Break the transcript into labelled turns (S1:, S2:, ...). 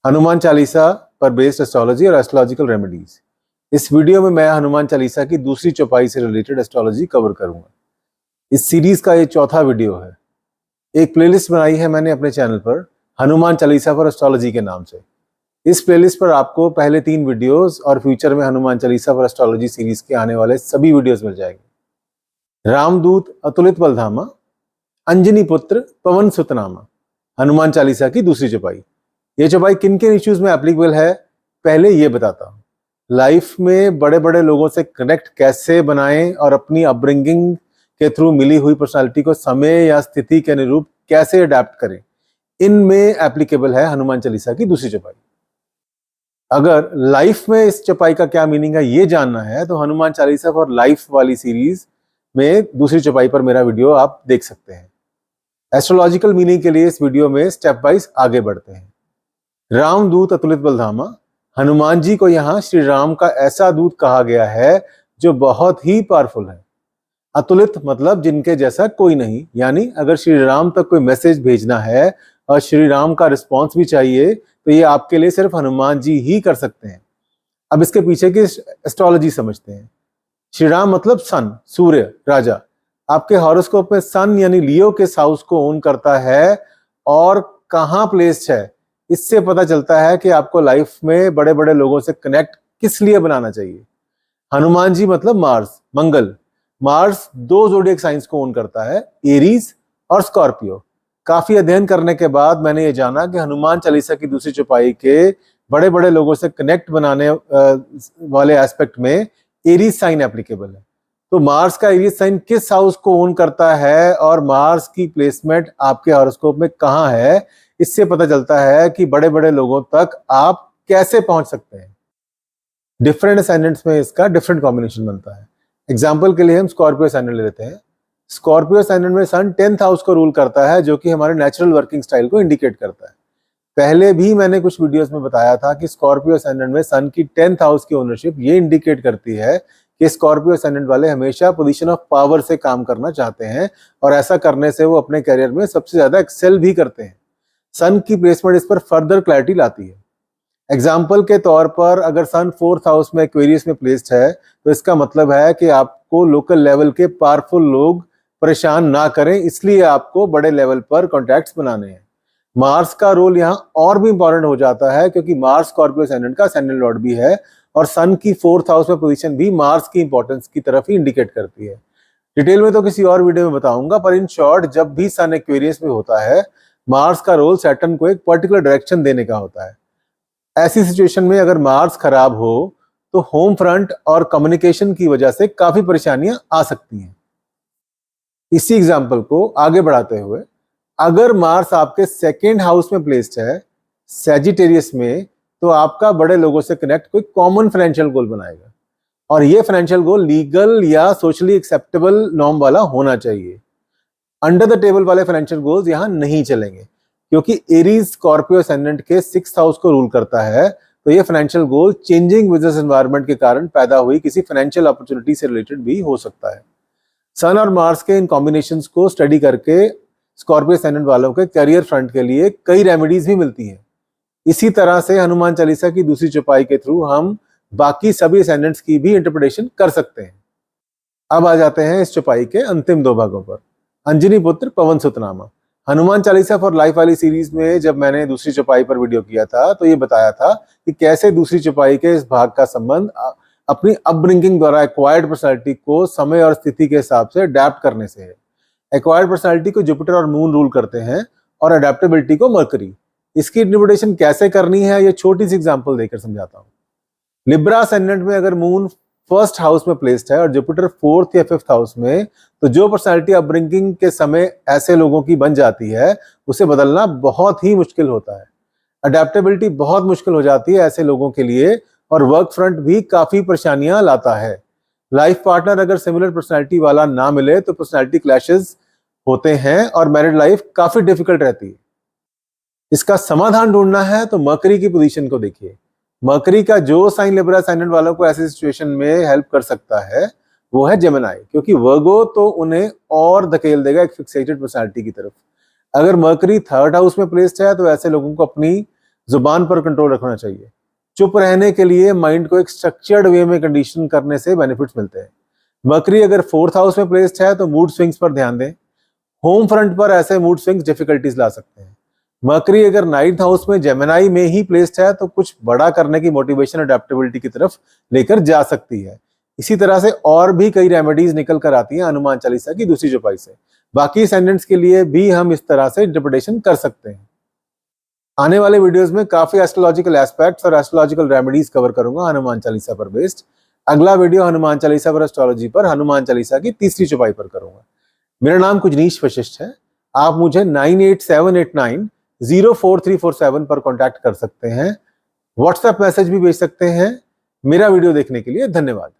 S1: हनुमान चालीसा पर based astrology और astrological remedies. इस वीडियो में मैं हनुमान चालीसा की दूसरी चौपाई से रिलेटेड एस्ट्रोलॉजी कवर करूंगा। इस सीरीज का ये चौथा वीडियो है। एक प्लेलिस्ट बनाई है मैंने अपने चैनल पर हनुमान चालीसा पर एस्ट्रोलॉजी के नाम से। इस प्लेलिस्ट पर आपको पहले 3 वीडियोस और फ्यूचर में हनुमान चालीसा पर एस्ट्रोलॉजी सीरीज के आने वाले सभी वीडियोस मिल जाएंगे। रामदूत अतुलित बलधामा, अंजनी पुत्र पवन सुतनामा, हनुमान चालीसा की दूसरी चौपाई। ये चौपाई किन किन इश्यूज में एप्लीकेबल है पहले ये बताता हूँ। लाइफ में बड़े बड़े लोगों से कनेक्ट कैसे बनाएं और अपनी अपब्रिंगिंग के थ्रू मिली हुई पर्सनालिटी को समय या स्थिति के अनुरूप कैसे अडेप्ट करें, इनमें एप्लीकेबल है हनुमान चालीसा की दूसरी चौपाई। अगर लाइफ में इस चौपाई का क्या मीनिंग है ये जानना है तो हनुमान चालीसा फॉर लाइफ वाली सीरीज में दूसरी चौपाई पर मेरा वीडियो आप देख सकते हैं। एस्ट्रोलॉजिकल मीनिंग के लिए इस वीडियो में स्टेप वाइज आगे बढ़ते हैं। रामदूत अतुलित बलधामा, हनुमान जी को यहाँ श्री राम का ऐसा दूत कहा गया है जो बहुत ही पावरफुल है। अतुलित मतलब जिनके जैसा कोई नहीं, यानी अगर श्री राम तक कोई मैसेज भेजना है और श्री राम का रिस्पॉन्स भी चाहिए तो ये आपके लिए सिर्फ हनुमान जी ही कर सकते हैं। अब इसके पीछे की एस्ट्रोलॉजी समझते हैं। श्री राम मतलब सन, सूर्य, राजा। आपके हॉरोस्कोप में सन यानी लियो के हाउस को ओन करता है और कहाँ प्लेस्ड है, इससे पता चलता है कि आपको लाइफ में बड़े बड़े लोगों से कनेक्ट किस लिए बनाना चाहिए। हनुमान जी मतलब मार्स, मंगल। मार्स 2 ज़ोडिएक साइंस को ओन करता है, एरीज और स्कॉर्पियो। काफी अध्ययन करने के बाद मैंने ये जाना कि हनुमान चालीसा की दूसरी चौपाई के बड़े बड़े लोगों से कनेक्ट बनाने वाले एस्पेक्ट में एरीज साइन एप्लीकेबल है। तो मार्स का एरीज साइन किस हाउस को ओन करता है और मार्स की प्लेसमेंट आपके हॉरोस्कोप में कहाँ है, इससे पता चलता है कि बड़े बड़े लोगों तक आप कैसे पहुंच सकते हैं। डिफरेंट असेंडेंट्स में इसका डिफरेंट कॉम्बिनेशन बनता है। एग्जाम्पल के लिए हम स्कॉर्पियो असेंडेंट ले लेते हैं। स्कॉर्पियो असेंडेंट में सन 10th हाउस को रूल करता है, जो कि हमारे नेचुरल वर्किंग स्टाइल को इंडिकेट करता है। पहले भी मैंने कुछ वीडियोस में बताया था कि स्कॉर्पियो असेंडेंट में सन की 10th हाउस की ओनरशिप ये इंडिकेट करती है कि स्कॉर्पियो असेंडेंट वाले हमेशा पोजीशन ऑफ पावर से काम करना चाहते हैं और ऐसा करने से वो अपने करियर में सबसे ज्यादा एक्सेल भी करते हैं। सन की प्लेसमेंट इस पर फर्दर क्लैरिटी लाती है। एग्जाम्पल के तौर पर अगर सन 4th हाउस में एक्वेरियस में प्लेस्ड है तो इसका मतलब है कि आपको लोकल लेवल के पावरफुल लोग परेशान ना करें, इसलिए आपको बड़े लेवल पर कॉन्टैक्ट्स बनाने हैं। मार्स का रोल यहाँ और भी इंपॉर्टेंट हो जाता है क्योंकि मार्स स्कॉर्पियो असेंडेंट का असेंडेंट लॉर्ड भी है और सन की 4th हाउस में पोजीशन भी मार्स की इंपॉर्टेंस की तरफ ही इंडिकेट करती है। डिटेल में तो किसी और वीडियो में बताऊंगा, पर इन शॉर्ट जब भी सन एक्वेरियस में होता है मार्स का रोल सैटर्न को एक पर्टिकुलर डायरेक्शन देने का होता है। ऐसी सिचुएशन में अगर मार्स खराब हो तो होम फ्रंट और कम्युनिकेशन की वजह से काफी परेशानियां आ सकती हैं। इसी एग्जाम्पल को आगे बढ़ाते हुए, अगर मार्स आपके 2nd हाउस में प्लेस्ड है सैजिटेरियस में, तो आपका बड़े लोगों से कनेक्ट कोई कॉमन फाइनेंशियल गोल बनाएगा और ये फाइनेंशियल गोल लीगल या सोशली एक्सेप्टेबल नॉर्म वाला होना चाहिए। अंडर द टेबल वाले फाइनेंशियल गोल्स यहाँ नहीं चलेंगे क्योंकि एरीज स्कॉर्पियो असेंडेंट के 6th हाउस को रूल करता है। तो ये financial goal changing business environment के कारण पैदा हुई किसी फाइनेंशियल अपॉर्चुनिटी से रिलेटेड भी हो सकता है। सन और मार्स के इन कॉम्बिनेशंस को स्टडी करके स्कॉर्पियो असेंडेंट वालों के करियर फ्रंट के लिए कई रेमेडीज भी मिलती हैं। इसी तरह से हनुमान चालीसा की दूसरी चौपाई के थ्रू हम बाकी सभी असेंडेंट्स की भी इंटरप्रिटेशन कर सकते हैं। अब आ जाते हैं इस चौपाई के अंतिम 2 भागों पर। अंजनी पुत्र पवन सुतनामा। हनुमान चालीसा फॉर लाइफ वाली सीरीज में जब मैंने दूसरी चौपाई पर वीडियो किया था तो ये बताया था कि कैसे दूसरी चौपाई के इस भाग का संबंध अपनी अपब्रिंगिंग द्वारा एक्वायर्ड पर्सनालिटी को समय और स्थिति के हिसाब से अडेप्ट करने से है। एक्वायर्ड पर्सनालिटी को जुपिटर और मून रूल करते हैं और अडेप्टेबिलिटी को मरकरी। इसकी इंटरप्रिटेशन कैसे करनी है ये छोटी सी एग्जांपल देकर समझाता हूँ। लिब्रा असेंडेंट में अगर मून 1st हाउस में प्लेस्ड है और जुपिटर 4th या 5th हाउस में, तो जो पर्सनालिटी अपब्रिंगिंग के समय ऐसे लोगों की बन जाती है उसे बदलना बहुत ही मुश्किल होता है। अडेप्टेबिलिटी बहुत मुश्किल हो जाती है ऐसे लोगों के लिए और वर्क फ्रंट भी काफी परेशानियां लाता है। लाइफ पार्टनर अगर सिमिलर पर्सनालिटी वाला ना मिले तो पर्सनालिटी क्लैशेस होते हैं और मैरिड लाइफ काफी डिफिकल्ट रहती है। इसका समाधान ढूंढना है तो मरकरी की पोजीशन को देखिए। मरकरी का जो साइन लिब्रा असेंडेंट वालों को ऐसी सिचुएशन में हेल्प कर सकता है वो है जेमिनी, क्योंकि वर्गो तो उन्हें और धकेल देगा एक फिक्सेटेड पर्सनालिटी की तरफ। अगर मरकरी 3rd हाउस में प्लेस्ड है तो ऐसे लोगों को अपनी जुबान पर कंट्रोल रखना चाहिए। चुप रहने के लिए माइंड को एक स्ट्रक्चर्ड वे में कंडीशन करने से बेनिफिट्स मिलते हैं। मकरी अगर 4th हाउस में प्लेस्ड है तो मूड स्विंग्स पर ध्यान दें। होम फ्रंट पर ऐसे मूड स्विंग्स डिफिकल्टीज ला सकते हैं। मकरी अगर 9th हाउस में जेमिनी में ही प्लेस्ड है तो कुछ बड़ा करने की मोटिवेशन अडेप्टेबिलिटी की तरफ लेकर जा सकती है। इसी तरह से और भी कई रेमेडीज निकल कर आती हैं हनुमान चालीसा की दूसरी चौपाई से। बाकी असेंडेंट्स के लिए भी हम इस तरह से इंटरप्रिटेशन कर सकते हैं। आने वाले वीडियोस में काफी एस्ट्रोलॉजिकल एस्पेक्ट्स और एस्ट्रोलॉजिकल रेमेडीज कवर करूंगा हनुमान चालीसा पर बेस्ड। अगला वीडियो हनुमान चालीसा पर एस्ट्रोलॉजी पर हनुमान चालीसा की तीसरी चौपाई पर करूंगा। मेरा नाम कुजनीश वशिष्ठ है। आप मुझे 9878904347 पर कांटेक्ट कर सकते हैं। व्हाट्सएप मैसेज भी भेज सकते हैं। मेरा वीडियो देखने के लिए धन्यवाद।